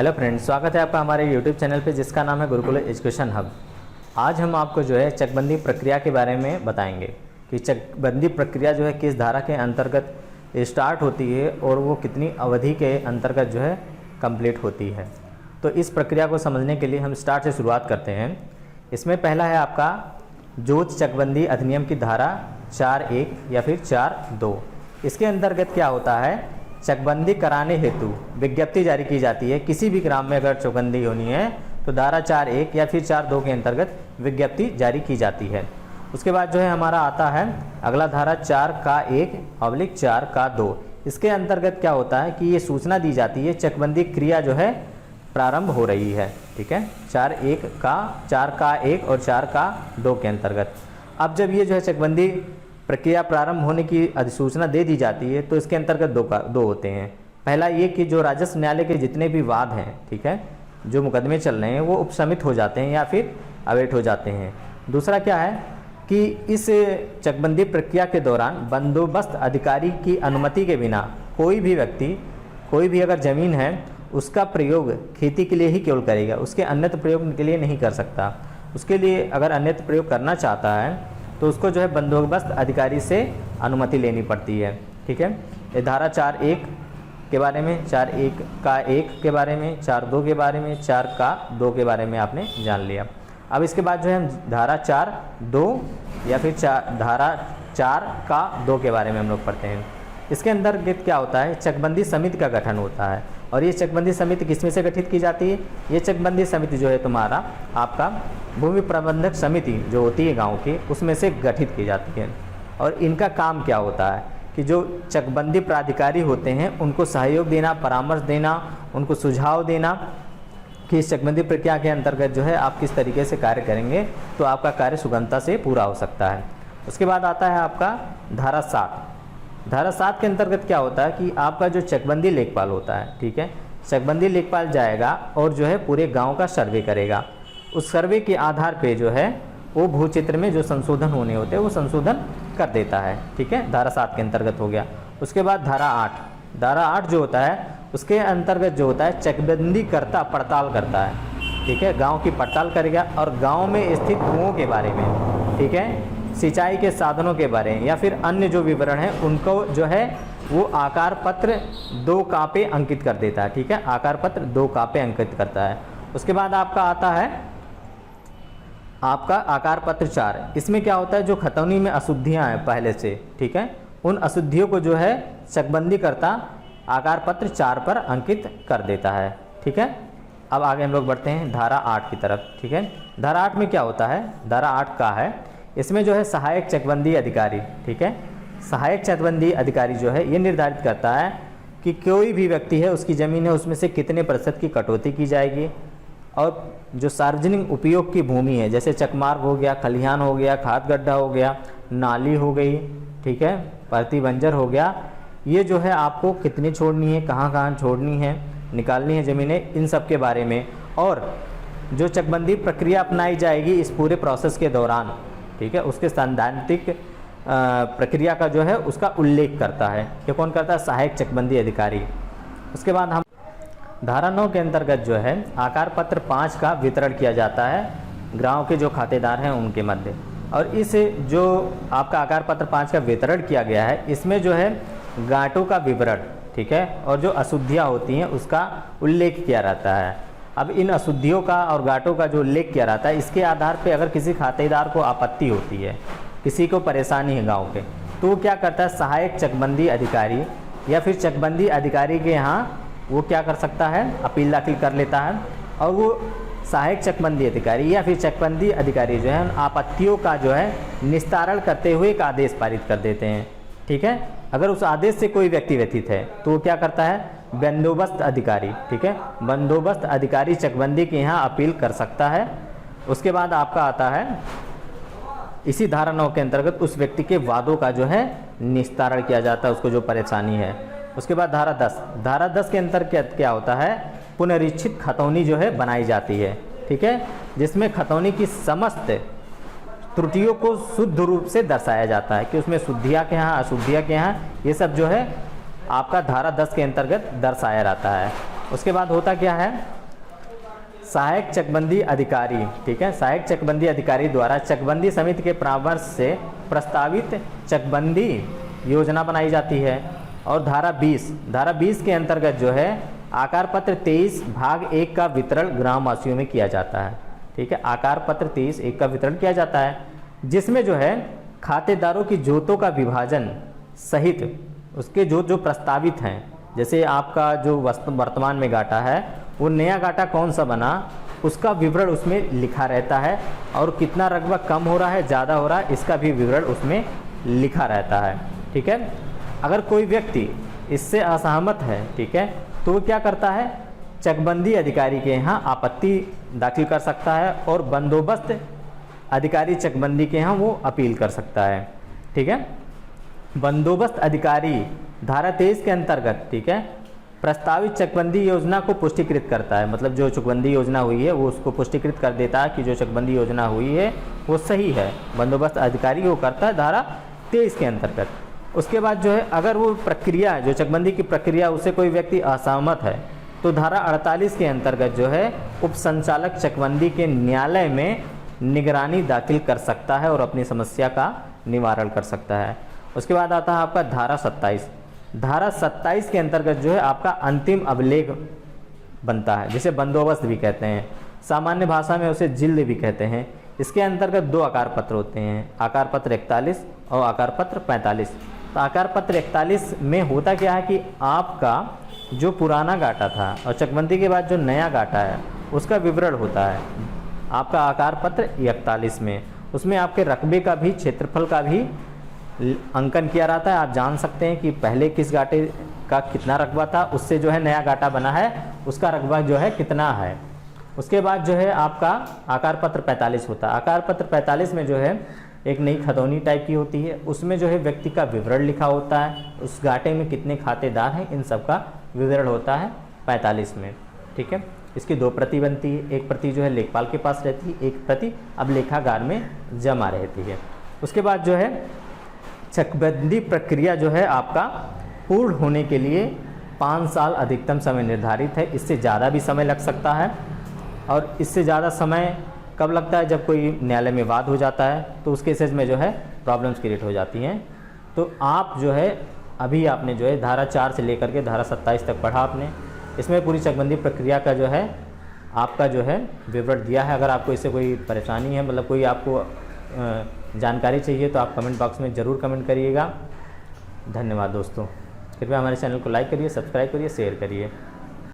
Hello friends, स्वागत है आपका हमारे यूट्यूब चैनल पे जिसका नाम है गुरुकुल एजुकेशन हब। आज हम आपको जो है चकबंदी प्रक्रिया के बारे में बताएंगे कि चकबंदी प्रक्रिया जो है किस धारा के अंतर्गत स्टार्ट होती है और वो कितनी अवधि के अंतर्गत जो है कंप्लीट होती है। तो इस प्रक्रिया को समझने के लिए हम स्टार्ट से शुरुआत करते हैं। इसमें पहला है आपका जोत चकबंदी अधिनियम की धारा 4(1) या फिर 4(2). इसके अंतर्गत क्या होता है, चकबंदी कराने हेतु विज्ञप्ति जारी की जाती है। किसी भी ग्राम में अगर चकबंदी होनी है तो धारा 4(1) या फिर 4(2) के अंतर्गत विज्ञप्ति जारी की जाती है। उसके बाद जो है हमारा आता है अगला धारा 4(1)/4(2). इसके अंतर्गत क्या होता है कि ये सूचना दी जाती है चकबंदी क्रिया जो है प्रारंभ हो रही है। ठीक है, 4(1) और 4(2) के अंतर्गत। अब जब ये जो है चकबंदी प्रक्रिया प्रारंभ होने की अधिसूचना दे दी जाती है तो इसके अंतर्गत दो होते हैं। पहला ये कि जो राजस्व न्यायालय के जितने भी वाद हैं, ठीक है, जो मुकदमे चल रहे हैं वो उपशमित हो जाते हैं या फिर अवैध हो जाते हैं। दूसरा क्या है कि इस चकबंदी प्रक्रिया के दौरान बंदोबस्त अधिकारी की अनुमति के बिना कोई भी व्यक्ति, कोई भी अगर ज़मीन है उसका प्रयोग खेती के लिए ही केवल करेगा, उसके अन्यत्र प्रयोग के लिए नहीं कर सकता। उसके लिए अगर अन्यत्र प्रयोग करना चाहता है तो उसको जो है बंदोबस्त अधिकारी से अनुमति लेनी पड़ती है। ठीक है, ये धारा 4(1) के बारे में, 4(1) के बारे में, 4(2) के बारे में, 4(2) के बारे में आपने जान लिया। अब इसके बाद जो है हम धारा 4(2) या फिर धारा 4(2) के बारे में हम लोग पढ़ते हैं। इसके अंतर्गत क्या होता है, चकबंदी समिति का गठन होता है। और ये चकबंदी समिति किसमें से गठित की जाती है, ये चकबंदी समिति जो है तुम्हारा आपका भूमि प्रबंधक समिति जो होती है गांव की, उसमें से गठित की जाती है। और इनका काम क्या होता है कि जो चकबंदी प्राधिकारी होते हैं उनको सहयोग देना, परामर्श देना, उनको सुझाव देना कि इस चकबंदी प्रक्रिया के अंतर्गत जो है आप किस तरीके से कार्य करेंगे तो आपका कार्य सुगमता से पूरा हो सकता है। उसके बाद आता है आपका धारा 7। धारा 7 के अंतर्गत क्या होता है कि आपका जो चकबंदी लेखपाल होता है, ठीक है, चकबंदी लेखपाल जाएगा और जो है पूरे गांव का सर्वे करेगा। उस सर्वे के आधार पे जो है वो भूचित्र में जो संशोधन होने होते हैं वो संशोधन कर देता है। ठीक है, धारा 7 के अंतर्गत हो गया। उसके बाद धारा 8। धारा 8 जो होता है उसके अंतर्गत जो होता है चकबंदी करता पड़ताल करता है। ठीक है, गाँव की पड़ताल करेगा और गाँव में स्थित कुओं के बारे में, ठीक है, सिंचाई के साधनों के बारे में या फिर अन्य जो विवरण है उनको जो है वो आकार पत्र 2 कापे अंकित कर देता है। ठीक है, आकार पत्र 2 कापे अंकित करता है। उसके बाद आपका आता है आपका आकार पत्र 4। इसमें क्या होता है, जो खतौनी में अशुद्धियां हैं पहले से, ठीक है, उन अशुद्धियों को जो है चकबंदी करता आकार पत्र 4 पर अंकित कर देता है। ठीक है, अब आगे हम लोग बढ़ते हैं धारा 8 की तरफ। ठीक है, धारा 8 में क्या होता है, धारा 8 का है इसमें जो है सहायक चकबंदी अधिकारी, ठीक है, सहायक चकबंदी अधिकारी जो है ये निर्धारित करता है कि कोई भी व्यक्ति है उसकी ज़मीन है उसमें से कितने प्रतिशत की कटौती की जाएगी। और जो सार्वजनिक उपयोग की भूमि है जैसे चकमार्ग हो गया, खलिहान हो गया, खाद गड्ढा हो गया, नाली हो गई, ठीक है, परती बंजर हो गया, ये जो है आपको कितनी छोड़नी है, कहाँ कहाँ छोड़नी है, निकालनी है ज़मीनें, इन सब के बारे में। और जो चकबंदी प्रक्रिया अपनाई जाएगी इस पूरे प्रोसेस के दौरान, ठीक है, उसके सैद्धांतिक प्रक्रिया का जो है उसका उल्लेख करता है। ये कौन करता है, सहायक चकबंदी अधिकारी। उसके बाद हम धारा 9 के अंतर्गत जो है आकार पत्र 5 का वितरण किया जाता है गांव के जो खातेदार हैं उनके मध्य। और इस जो आपका आकार पत्र 5 का वितरण किया गया है इसमें जो है गांठों का विवरण, ठीक है, और जो अशुद्धियाँ होती हैं उसका उल्लेख किया रहता है। अब इन अशुद्धियों का और गांठों का जो उल्लेख किया रहता है इसके आधार पे अगर किसी खातेदार को आपत्ति होती है, किसी को परेशानी है गांव के, तो वो क्या करता है, सहायक चकबंदी अधिकारी या फिर चकबंदी अधिकारी के यहाँ वो क्या कर सकता है, अपील दाखिल कर लेता है। और वो सहायक चकबंदी अधिकारी या फिर चकबंदी अधिकारी जो है उन आपत्तियों का जो है निस्तारण करते हुए एक आदेश पारित कर देते हैं। ठीक है, अगर उस आदेश से कोई व्यक्ति व्यथित है तो वो क्या करता है, बंदोबस्त अधिकारी, ठीक है, बंदोबस्त अधिकारी चकबंदी के यहाँ अपील कर सकता है। उसके बाद आपका आता है इसी धारा 9 के अंतर्गत उस व्यक्ति के वादों का जो है निस्तारण किया जाता है, उसको जो परेशानी है। उसके बाद धारा 10। धारा 10 के अंतर्गत क्या होता है, पुनरीक्षित खतौनी जो है बनाई जाती है। ठीक है, जिसमें खतौनी की समस्त त्रुटियों को शुद्ध रूप से दर्शाया जाता है कि उसमें शुद्धियाँ के यहाँ, अशुद्धियाँ के यहाँ, ये सब जो है आपका धारा 10 के अंतर्गत दर्शाया रहता है। उसके बाद होता क्या है, सहायक चकबंदी अधिकारी, ठीक है, सहायक चकबंदी अधिकारी द्वारा चकबंदी समिति के परामर्श से प्रस्तावित चकबंदी योजना बनाई जाती है। और धारा 20 के अंतर्गत जो है आकार पत्र 23 भाग 1 का वितरण ग्रामवासियों में किया जाता है, ठीक है, आकार पत्र 23 का वितरण किया जाता है, जिसमें जो है खातेदारों की जोतों का विभाजन सहित उसके जो प्रस्तावित हैं, जैसे आपका जो वर्तमान में गाटा है वो नया गाटा कौन सा बना उसका विवरण उसमें लिखा रहता है, और कितना रकबा कम हो रहा है ज़्यादा हो रहा है इसका भी विवरण उसमें लिखा रहता है, ठीक है। अगर कोई व्यक्ति इससे असहमत है, ठीक है, तो वो क्या करता है, चकबंदी अधिकारी के यहाँ आपत्ति दाखिल कर सकता है और बंदोबस्त अधिकारी चकबंदी के यहाँ वो अपील कर सकता है, ठीक है। बंदोबस्त अधिकारी धारा 23 के अंतर्गत, ठीक है, प्रस्तावित चकबंदी योजना को पुष्टिकृत करता है, मतलब जो चकबंदी योजना हुई है वो उसको पुष्टिकृत कर देता है कि जो चकबंदी योजना हुई है वो सही है, बंदोबस्त अधिकारी वो करता है धारा 23 के अंतर्गत। उसके बाद जो है अगर वो प्रक्रिया जो चकबंदी की प्रक्रिया उससे कोई व्यक्ति असहमत है तो धारा 48 के अंतर्गत जो है उप संचालक चकबंदी के न्यायालय में निगरानी दाखिल कर सकता है और अपनी समस्या का निवारण कर सकता है। उसके बाद आता है आपका धारा 27। धारा 27 के अंतर्गत जो है आपका अंतिम अभिलेख बनता है, जिसे बंदोबस्त भी कहते हैं, सामान्य भाषा में उसे जिल्द भी कहते हैं। इसके अंतर्गत 2 आकार पत्र होते हैं, आकार पत्र 41 और आकार पत्र 45। तो आकार पत्र 41 में होता क्या है कि आपका जो पुराना गाटा था और चकबंदी के बाद जो नया गाटा है उसका विवरण होता है आपका आकार पत्र 41 में। उसमें आपके रकबे का भी क्षेत्रफल का भी अंकन किया रहता है। आप जान सकते हैं कि पहले किस गाटे का कितना रकबा था, उससे जो है नया गाटा बना है उसका रकबा जो है कितना है। उसके बाद जो है आपका आकार पत्र 45 होता है। आकार पत्र 45 में जो है एक नई खतौनी टाइप की होती है, उसमें जो है व्यक्ति का विवरण लिखा होता है, उस गाटे में कितने खातेदार हैं इन सब का विवरण होता है 45 में, ठीक है। इसकी 2 प्रति बनती है, एक प्रति जो है लेखपाल के पास रहती है, एक प्रति अब लेखागार में जमा रहती है। उसके बाद जो है चकबंदी प्रक्रिया जो है आपका पूर्ण होने के लिए 5 साल अधिकतम समय निर्धारित है, इससे ज़्यादा भी समय लग सकता है। और इससे ज़्यादा समय कब लगता है, जब कोई न्यायालय में वाद हो जाता है तो उस केसेस में जो है प्रॉब्लम्स क्रिएट हो जाती हैं। तो आप जो है अभी आपने जो है धारा 4 से लेकर के धारा 27 तक पढ़ा आपने, इसमें पूरी चकबंदी प्रक्रिया का जो है आपका जो है विवरण दिया है। अगर आपको इससे कोई परेशानी है, मतलब कोई आपको जानकारी चाहिए तो आप कमेंट बॉक्स में ज़रूर कमेंट करिएगा। धन्यवाद दोस्तों। कृपया हमारे चैनल को लाइक करिए, सब्सक्राइब करिए, शेयर करिए।